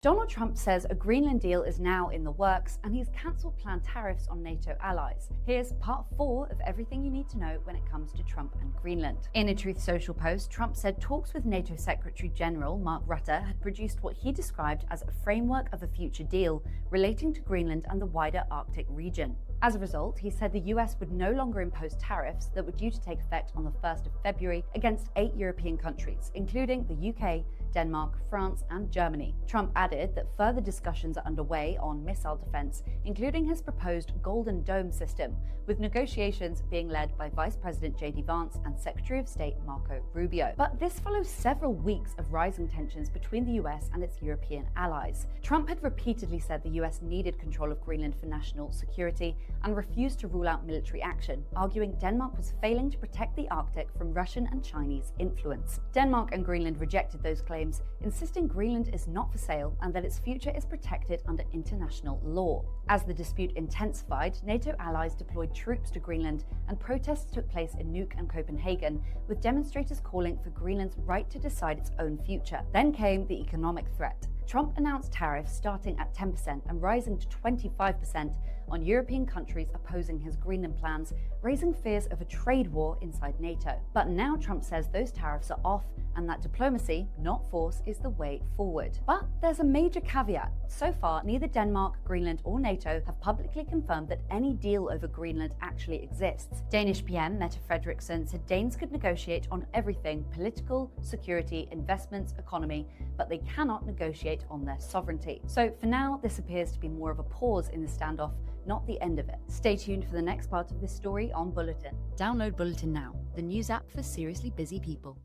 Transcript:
Donald Trump says a Greenland deal is now in the works and he's cancelled planned tariffs on NATO allies. Here's part 4 of everything you need to know when it comes to Trump and Greenland. In a Truth Social post, Trump said talks with NATO Secretary General Mark Rutte had produced what he described as a framework of a future deal relating to Greenland and the wider Arctic region. As a result, he said the US would no longer impose tariffs that were due to take effect on the 1st of February against 8 European countries, including the UK, Denmark, France, and Germany. Trump added that further discussions are underway on missile defense, including his proposed Golden Dome system, with negotiations being led by Vice President J.D. Vance and Secretary of State Marco Rubio. But this follows several weeks of rising tensions between the US and its European allies. Trump had repeatedly said the US needed control of Greenland for national security and refused to rule out military action, arguing Denmark was failing to protect the Arctic from Russian and Chinese influence. Denmark and Greenland rejected those claims, insisting Greenland is not for sale and that its future is protected under international law. As the dispute intensified, NATO allies deployed troops to Greenland and protests took place in Nuuk and Copenhagen, with demonstrators calling for Greenland's right to decide its own future. Then came the economic threat. Trump announced tariffs starting at 10% and rising to 25% on European countries opposing his Greenland plans, raising fears of a trade war inside NATO. But now Trump says those tariffs are off and that diplomacy, not force, is the way forward. But there's a major caveat. So far, neither Denmark, Greenland, or NATO have publicly confirmed that any deal over Greenland actually exists. Danish PM Mette Frederiksen said Danes could negotiate on everything: political, security, investments, economy, but they cannot negotiate on their sovereignty. So for now, this appears to be more of a pause in the standoff, not the end of it. Stay tuned for the next part of this story on Bulletin. Download Bulletin now, the news app for seriously busy people.